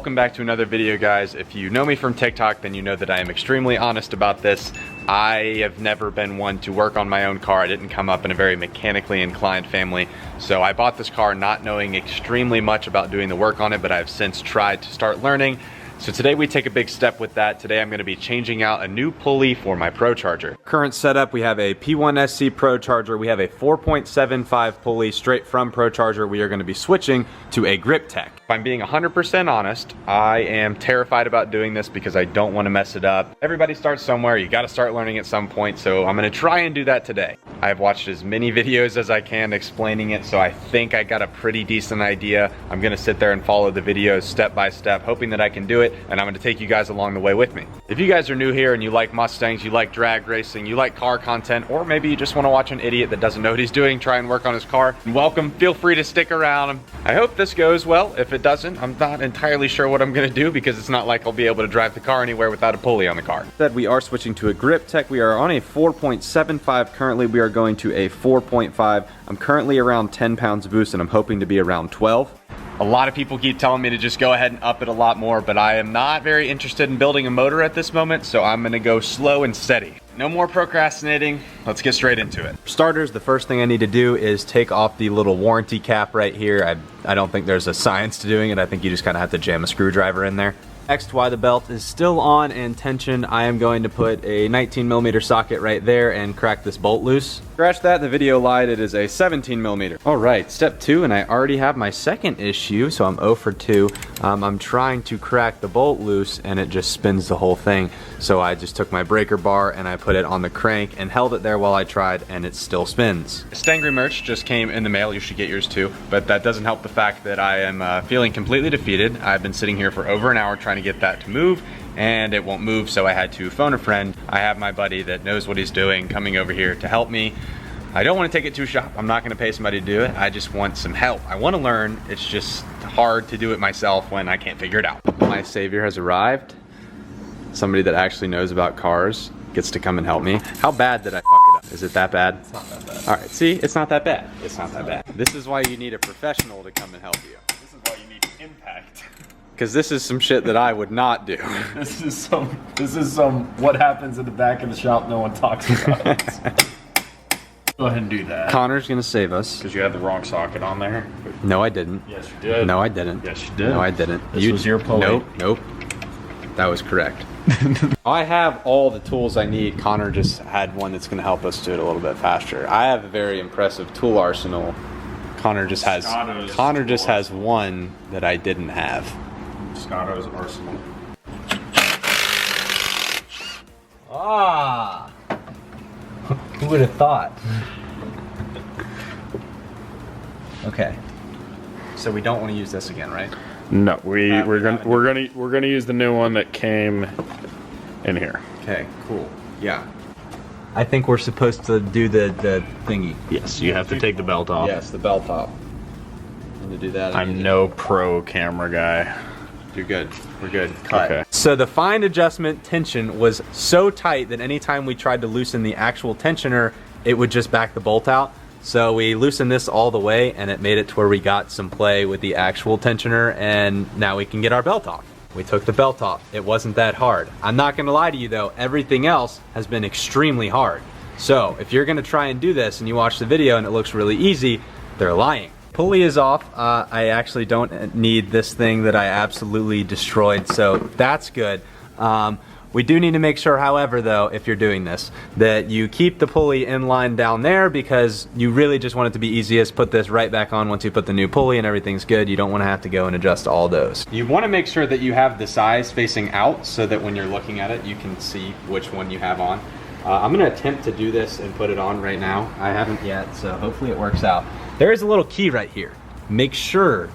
Welcome back to another video, guys. If you know me from TikTok, then you know that I am extremely honest about this. I have never been one to work on my own car. I didn't come up in a very mechanically inclined family. So I bought this car not knowing extremely much about doing the work on it, but I've since tried to start learning. So today we take a big step with that. Today I'm going to be changing out a new pulley for my Procharger. Current setup, we have a P1SC Procharger. We have a 4.75 pulley straight from Procharger. We are going to be switching to a Griptech. If I'm being 100% honest, I am terrified about doing this because I don't want to mess it up. Everybody starts somewhere. You got to start learning at some point. So I'm going to try and do that today. I've watched as many videos as I can explaining it, so I think I got a pretty decent idea. I'm going to sit there and follow the videos step by step, hoping that I can do it, and I'm going to take you guys along the way with me. If you guys are new here and you like Mustangs, you like drag racing, you like car content, or maybe you just want to watch an idiot that doesn't know what he's doing try and work on his car, welcome. Feel free to stick around. I hope this goes well. If it doesn't, I'm not entirely sure what I'm going to do because it's not like I'll be able to drive the car anywhere without a pulley on the car. Instead, we are switching to a Griptech. We are on a 4.75 currently. We are going to a 4.5. I'm currently around 10 pounds of boost and I'm hoping to be around 12. A lot of people keep telling me to just go ahead and up it a lot more, but I am not very interested in building a motor at this moment, so I'm gonna go slow and steady. No more procrastinating, let's get straight into it. For starters, the first thing I need to do is take off the little warranty cap right here. I don't think there's a science to doing it. I think you just kind of have to jam a screwdriver in there. Next, while the belt is still on and tension, I am going to put a 19mm socket right there and crack this bolt loose. Scratch that, the video lied, it is a 17mm. All right, step 2, and I already have my second issue, so I'm 0 for 2. I'm trying to crack the bolt loose and it just spins the whole thing. So I just took my breaker bar and I put it on the crank and held it there while I tried, and it still spins. Stangry merch just came in the mail, you should get yours too, but that doesn't help the fact that I am feeling completely defeated. I've been sitting here for over an hour trying to get that to move, and it won't move, so I had to phone a friend. I have my buddy that knows what he's doing coming over here to help me. I don't want to take it to a shop. I'm not going to pay somebody to do it. I just want some help. I want to learn. It's just hard to do it myself when I can't figure it out. My savior has arrived. Somebody that actually knows about cars gets to come and help me. How bad did I fuck it up? Is it that bad? It's not that bad. All right, see, it's not that bad. It's not that bad. This is why you need a professional to come and help you. This is why you need impact. Because this is some shit that I would not do. This is some what happens in the back of the shop no one talks about. Go ahead and do that. Connor's gonna save us. Because you had the wrong socket on there. No, I didn't. Yes, you did. No, I didn't. Yes, you did. No, I didn't. This was your pulley. Nope, nope. That was correct. I have all the tools I need. Connor just had one that's gonna help us do it a little bit faster. I have a very impressive tool arsenal. Connor just has one that I didn't have. Scotto's arsenal. Ah! Who would have thought? Okay. So we don't want to use this again, right? No, we're gonna use the new one that came in here. Okay, cool. Yeah. I think we're supposed to do the thingy. Yes, you have to take the belt off. Yes, the belt off. And to do that, I'm no pro camera guy. You're good. We're good. Cut. Okay. So the fine adjustment tension was so tight that anytime we tried to loosen the actual tensioner, it would just back the bolt out. So we loosened this all the way and it made it to where we got some play with the actual tensioner, and now we can get our belt off. We took the belt off. It wasn't that hard. I'm not gonna lie to you though, everything else has been extremely hard. So if you're gonna try and do this and you watch the video and it looks really easy, they're lying. Pulley is off. I actually don't need this thing that I absolutely destroyed, so that's good. We do need to make sure, however, though, if you're doing this, that you keep the pulley in line down there because you really just want it to be easiest. Put this right back on once you put the new pulley and everything's good. You don't want to have to go and adjust all those. You want to make sure that you have the size facing out so that when you're looking at it, you can see which one you have on. I'm going to attempt to do this and put it on right now. I haven't yet, so hopefully it works out. There is a little key right here. Make sure,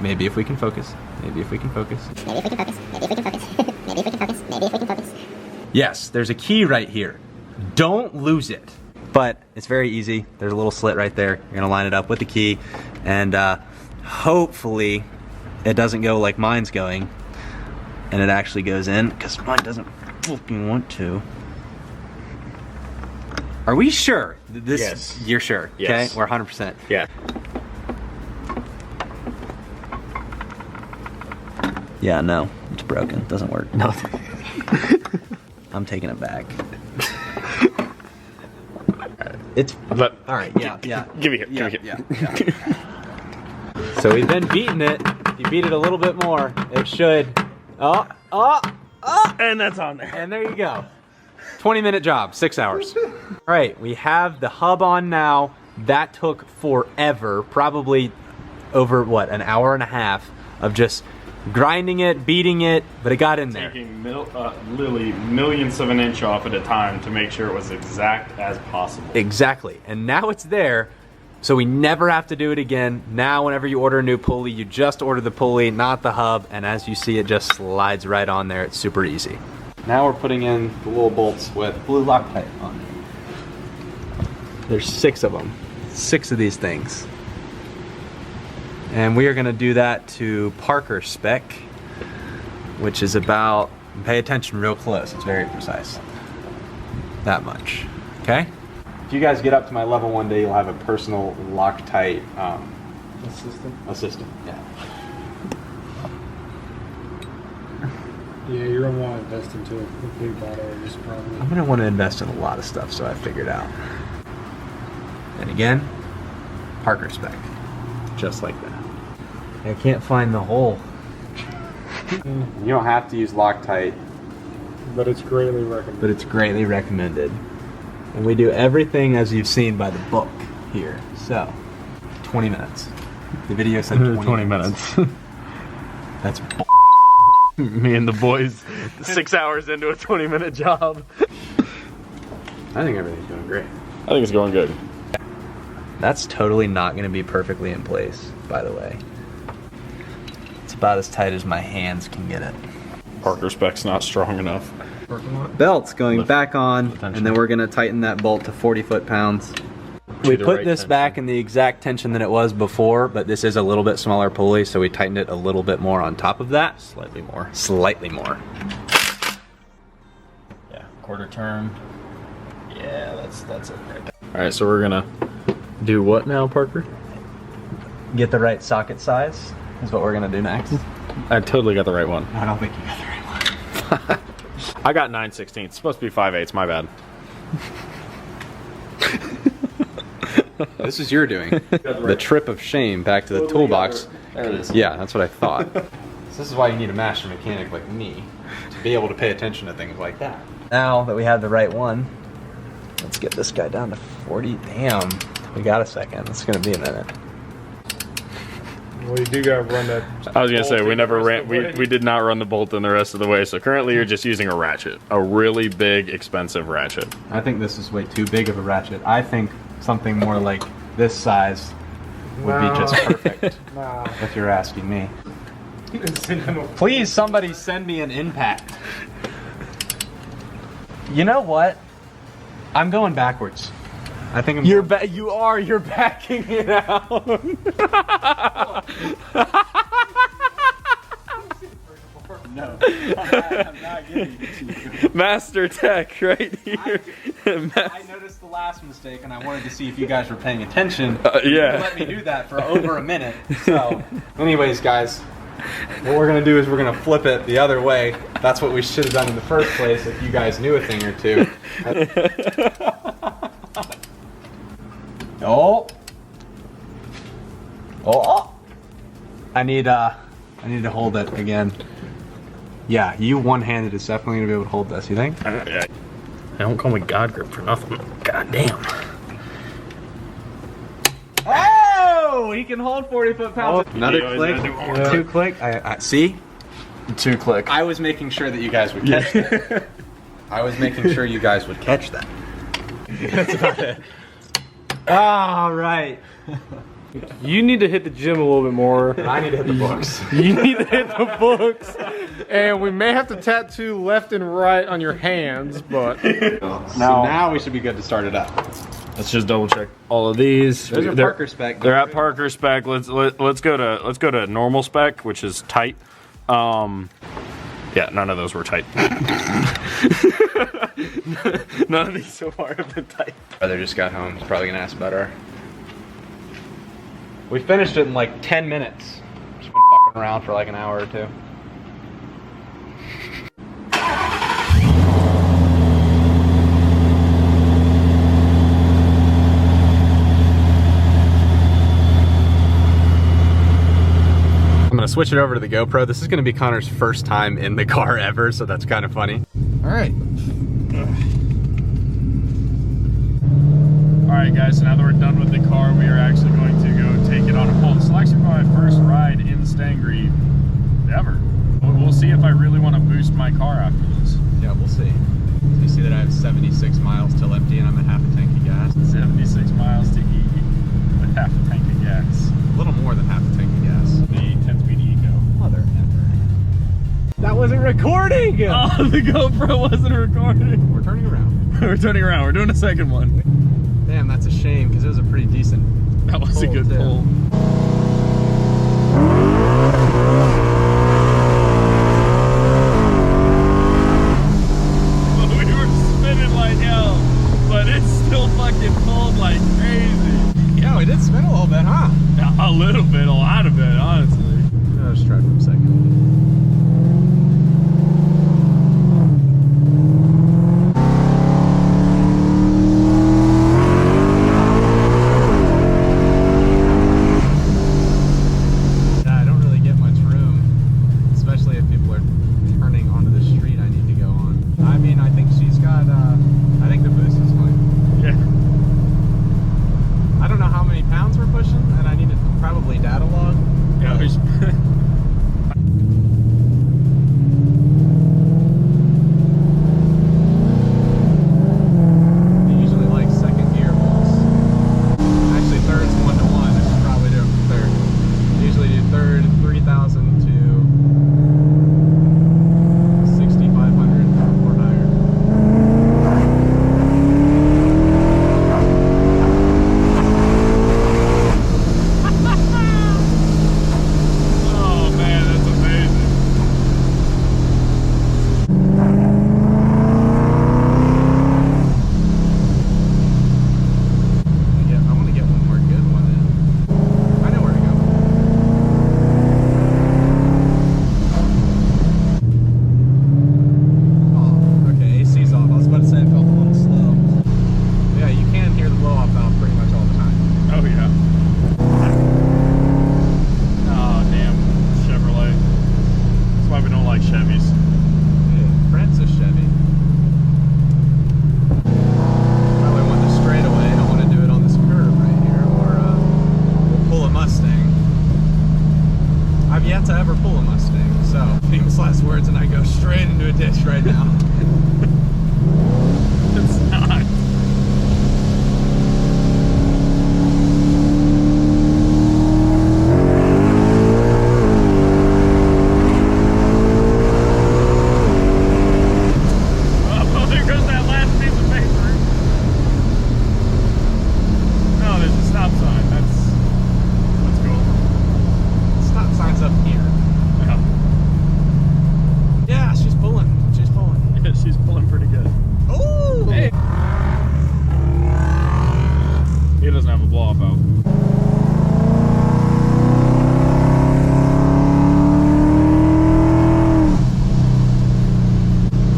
maybe if we can focus, maybe if we can focus. Maybe if we can focus, maybe if we can focus, maybe if we can focus, maybe if we can focus. Yes, there's a key right here. Don't lose it. But it's very easy. There's a little slit right there. You're gonna line it up with the key, and hopefully it doesn't go like mine's going, and it actually goes in, because mine doesn't fucking want to. Are we sure? This, yes. You're sure? Yes. Okay, we're 100%. Yeah. Yeah, no, it's broken. Doesn't work. No. I'm taking it back. It's all right. Yeah. Give me here. Give me here. Yeah. So we've been beating it. If you beat it a little bit more, it should. And that's on there. And there you go. 20-minute job, 6 hours. All right, we have the hub on now. That took forever, probably over what, an hour and a half of just grinding it, beating it, but it got in there. Taking literally millionths of an inch off at a time to make sure it was exact as possible. Exactly, and now it's there, so we never have to do it again. Now whenever you order a new pulley, you just order the pulley, not the hub, and as you see, it just slides right on there. It's super easy. Now we're putting in the little bolts with blue Loctite on it. There's 6 of them, 6 of these things. And we are gonna do that to Parker spec, which is about, pay attention real close, it's very precise. That much, okay? If you guys get up to my level one day, you'll have a personal Loctite assistant, yeah. Yeah, you're gonna want to invest into a big bottle of this probably. I'm gonna want to invest in a lot of stuff, so I figured out. And again, Parker spec, just like that. I can't find the hole. You don't have to use Loctite, But it's greatly recommended. but it's greatly recommended. And we do everything as you've seen by the book here. So, 20 minutes. The video said 20 minutes. That's Me and the boys, 6 hours into a 20-minute job. I think everything's going great. I think it's going good. That's totally not going to be perfectly in place, by the way. It's about as tight as my hands can get it. Parker spec's not strong enough. Belt's going back on, and then we're going to tighten that bolt to 40 foot-pounds. We put this back in the exact tension that it was before, but this is a little bit smaller pulley, so we tightened it a little bit more on top of that. Slightly more. Slightly more. Yeah, quarter turn. Yeah, that's it right there. All right, so we're gonna do what now, Parker? Get the right socket size is what we're going to do next. I totally got the right one. I don't think you got the right one. I got 9/16. It's supposed to be 5/8. My bad. This is your doing. The trip of shame back to the toolbox. There it is. Yeah, that's what I thought. So this is why you need a master mechanic like me to be able to pay attention to things like that. Now that we have the right one, let's get this guy down to 40. Damn, we got a second. It's gonna be a minute. Well, you do gotta run that. I was gonna say bolt we in never the rest ran. of the way. We did not run the bolt in the rest of the way. So currently you're just using a ratchet, a really big, expensive ratchet. I think this is way too big of a ratchet. I think something more like this size would be just perfect, Nah. if you're asking me. Send him a- Please, somebody send me an impact. You know what? I'm going backwards. I think I'm. You're backing it out. No, I'm not giving it to you. Master tech right here. I noticed the last mistake, and I wanted to see if you guys were paying attention. Yeah. You let me do that for over a minute. So, anyways, guys, what we're gonna do is we're gonna flip it the other way. That's what we should have done in the first place if you guys knew a thing or two. Oh! I need to hold it again. Yeah, you one-handed is definitely gonna be able to hold this. You think? I don't call me God Grip for nothing. God damn. Oh! He can hold 40 foot-pounds. Another Yeah, click. yeah. 2 click. I see. 2 click. I was making sure that you guys would catch that. I was making sure you guys would catch that. That's about it. All right. You need to hit the gym a little bit more. I need to hit the books. You need to hit the books. And we may have to tattoo left and right on your hands, but So now we should be good to start it up. Let's just double check all of these. There's a Parker spec. They're at Parker spec. Let's go to normal spec, which is tight. Yeah, none of those were tight. None of these so far have been tight. Brother just got home. He's probably gonna ask about our. We finished it in like 10 minutes. Just been fucking around for like an hour or two. switch it over to the GoPro. This is gonna be Connor's first time in the car ever, so that's kind of funny. All right. All right, guys, so now that we're done with the car, we are actually going to go take it on a pull. This will actually be my first ride in Stangry ever. We'll see if I really want to boost my car after this. Yeah, we'll see. So you see that I have 76 miles till empty and I'm at half a tank of gas. 76 miles to E with half a tank of gas. A little more than half a tank of gas. The 10-speed Eco. Mother effer. That wasn't recording! Oh, the GoPro wasn't recording. We're turning around. We're turning around. We're doing a second one. Damn, that's a shame because it was a pretty decent That was a good too. pull. We were spinning like hell, but it's still fucking pulled like crazy. Yeah, we did spin a little bit, huh? A little bit, a lot of it, honestly. Let's try for a second. yet to ever pull a Mustang, so famous last words, and I go straight into a ditch right now. It's not. Oh, there goes that last piece of paper. No, there's a stop sign. That's cool. Stop sign's up here. Yeah. Yeah, she's pulling. She's pulling. Yeah, she's pulling pretty good. Oh! Hey. He doesn't have a blow off out.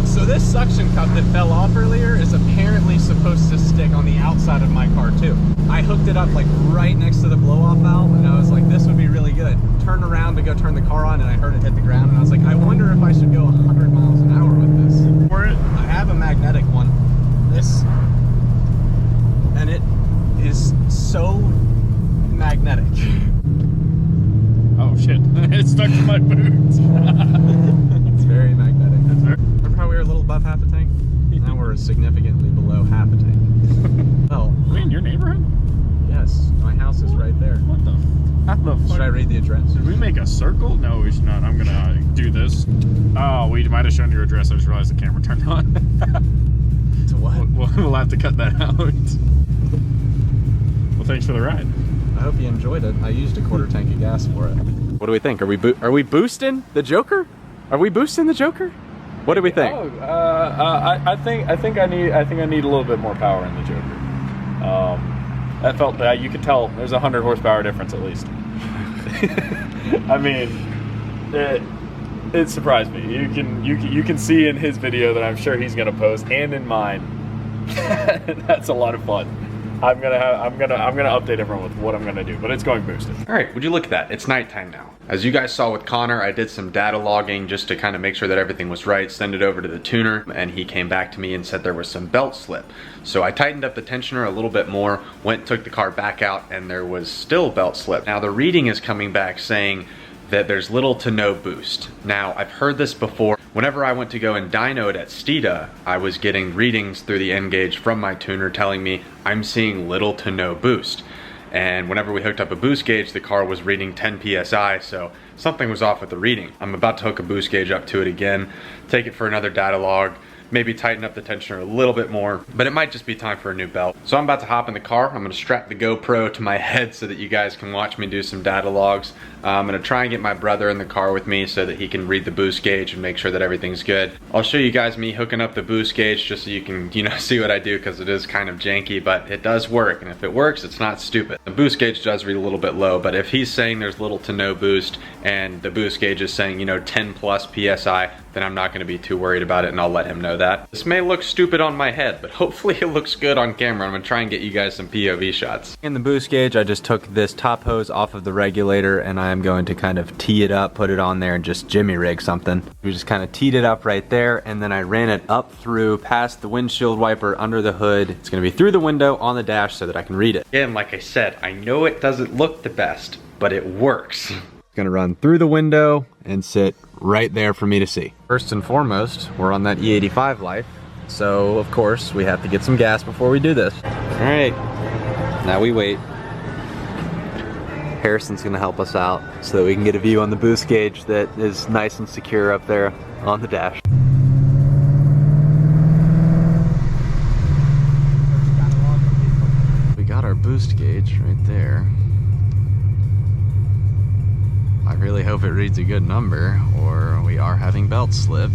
So this suction cup that fell off earlier is apparently supposed to stick on the outside of my car too. I hooked it up like right next to the blow-off valve, and I was like, this would be really good. Turned around to go turn the car on, and I heard it hit the ground, and I was like, I wonder if I should go 100 miles an hour with this. For it? I have a magnetic one. This, and it is so magnetic. Oh shit! It stuck to my boots. It's very magnetic. That's very. Remember how we were a little above half a tank? Now we're significantly below half a tank. Well, Are we in your neighborhood? yes, my house is right there. What the? How the fuck? Should I read the address? Should we make a circle? No, we should not. I'm gonna do this. Oh, we might have shown your address. I just realized the camera turned on. To what? We'll have to cut that out. Well, thanks for the ride. I hope you enjoyed it. I used a quarter tank of gas for it. What do we think? Are we boosting the Joker? Are we boosting the Joker? What do we think? Oh, I think I need a little bit more power in the Joker. That felt that you could tell there's 100 horsepower difference at least. I mean, it surprised me. You can see in his video that I'm sure he's gonna post, and in mine. That's a lot of fun. I'm gonna update everyone with what I'm gonna do, but it's going boosted. All right, would you look at that? It's nighttime now. As you guys saw with Connor, I did some data logging just to kind of make sure that everything was right, send it over to the tuner, and he came back to me and said there was some belt slip. So I tightened up the tensioner a little bit more, took the car back out, and there was still belt slip. Now the reading is coming back saying that there's little to no boost. Now, I've heard this before. Whenever I went to go and dyno it at Stida, I was getting readings through the N-Gauge from my tuner telling me I'm seeing little to no boost. And whenever we hooked up a boost gauge, the car was reading 10 PSI, so something was off with the reading. I'm about to hook a boost gauge up to it again, take it for another data log, maybe tighten up the tensioner a little bit more, but it might just be time for a new belt. So I'm about to hop in the car. I'm gonna strap the GoPro to my head so that you guys can watch me do some data logs. I'm gonna try and get my brother in the car with me so that he can read the boost gauge and make sure that everything's good. I'll show you guys me hooking up the boost gauge just so you can, see what I do, because it is kind of janky, but it does work, and if it works, it's not stupid. The boost gauge does read a little bit low, but if he's saying there's little to no boost and the boost gauge is saying, 10 plus PSI, then I'm not gonna be too worried about it, and I'll let him know that. This may look stupid on my head, but hopefully it looks good on camera. I'm gonna try and get you guys some POV shots. In the boost gauge, I just took this top hose off of the regulator, and I'm going to kind of tee it up, put it on there, and just jimmy rig something. We just kind of teed it up right there, and then I ran it up through past the windshield wiper under the hood. It's gonna be through the window on the dash so that I can read it. Again, like I said, I know it doesn't look the best, but it works. It's gonna run through the window and sit right there for me to see. First and foremost, we're on that E85 life, so of course we have to get some gas before we do this. All right, now we wait. Harrison's gonna help us out so that we can get a view on the boost gauge that is nice and secure up there on the dash. We got our boost gauge right there. I really hope it reads a good number, or we are having belt slip.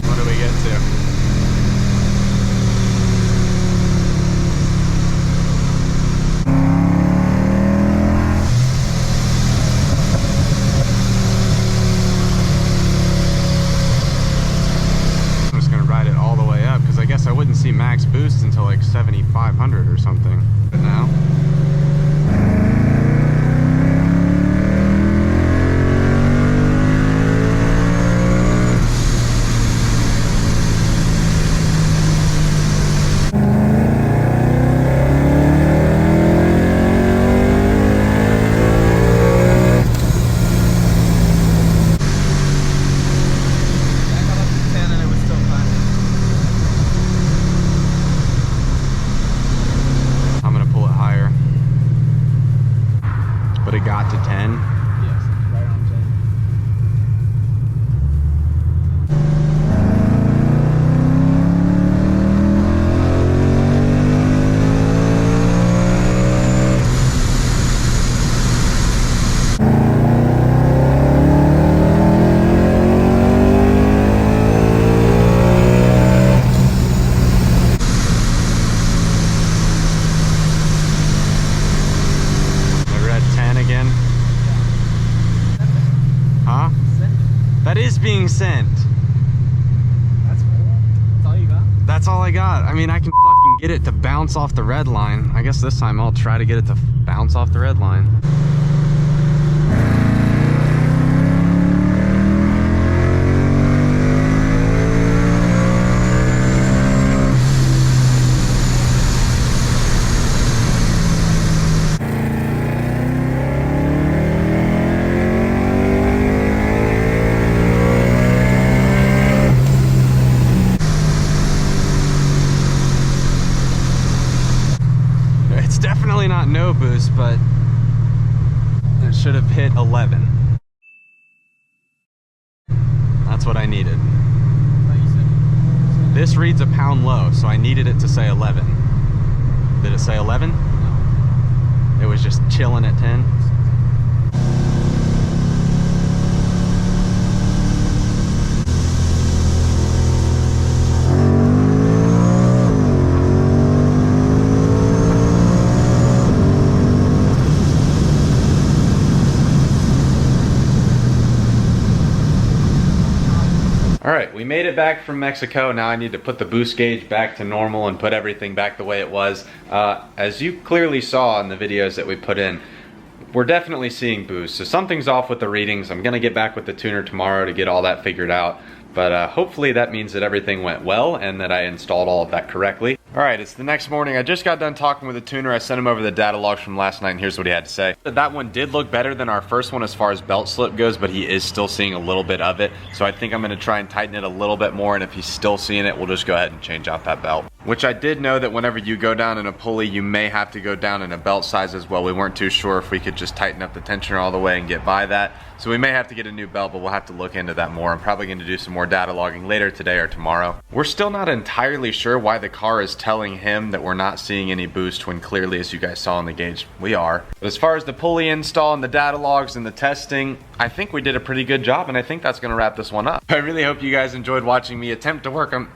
What do we get to? I wouldn't see max boost until like 7,500 or something. But now. Got to 10. Yes, right on 10. That is being sent. That's all you got? That's all I got. I mean, I can fucking get it to bounce off the red line. I guess this time I'll try to get it to bounce off the red line. Not no boost, but it should have hit 11. That's what I needed. This reads a pound low, so I needed it to say 11. Did it say 11? No. It was just chilling at 10. made it back from Mexico. Now I need to put the boost gauge back to normal and put everything back the way it was. As you clearly saw in the videos that we put in, we're definitely seeing boost. So something's off with the readings. I'm gonna get back with the tuner tomorrow to get all that figured out. But hopefully that means that everything went well and that I installed all of that correctly. All right, it's the next morning. I just got done talking with the tuner. I sent him over the data logs from last night, and here's what he had to say. That one did look better than our first one as far as belt slip goes, but he is still seeing a little bit of it. So I think I'm gonna try and tighten it a little bit more, and if he's still seeing it, we'll just go ahead and change out that belt. Which I did know that whenever you go down in a pulley, you may have to go down in a belt size as well. We weren't too sure if we could just tighten up the tensioner all the way and get by that. So we may have to get a new belt, but we'll have to look into that more. I'm probably gonna do some more data logging later today or tomorrow. We're still not entirely sure why the car is telling him that we're not seeing any boost when clearly, as you guys saw on the gauge, we are. But as far as the pulley install and the data logs and the testing, I think we did a pretty good job, and I think that's gonna wrap this one up. I really hope you guys enjoyed watching me attempt to work on...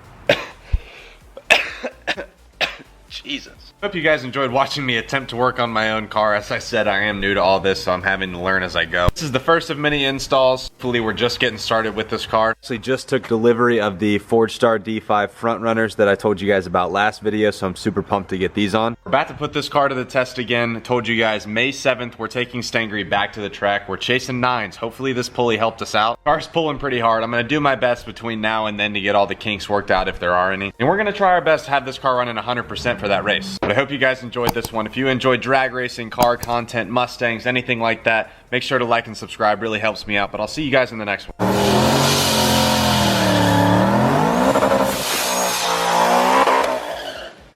Jesus. Hope you guys enjoyed watching me attempt to work on my own car. As I said, I am new to all this, so I'm having to learn as I go. This is the first of many installs. Hopefully we're just getting started with this car. Actually just took delivery of the Forgestar D5 front runners that I told you guys about last video, so I'm super pumped to get these on. We're about to put this car to the test again. I told you guys May 7th we're taking Stangry back to the track. We're chasing 9s. Hopefully this pulley helped us out. Car's pulling pretty hard. I'm gonna do my best between now and then to get all the kinks worked out if there are any. And we're gonna try our best to have this car running 100% for that race. But I hope you guys enjoyed this one. If you enjoy drag racing, car content, Mustangs, anything like that, make sure to like and subscribe. Really helps me out. But I'll see you guys in the next one.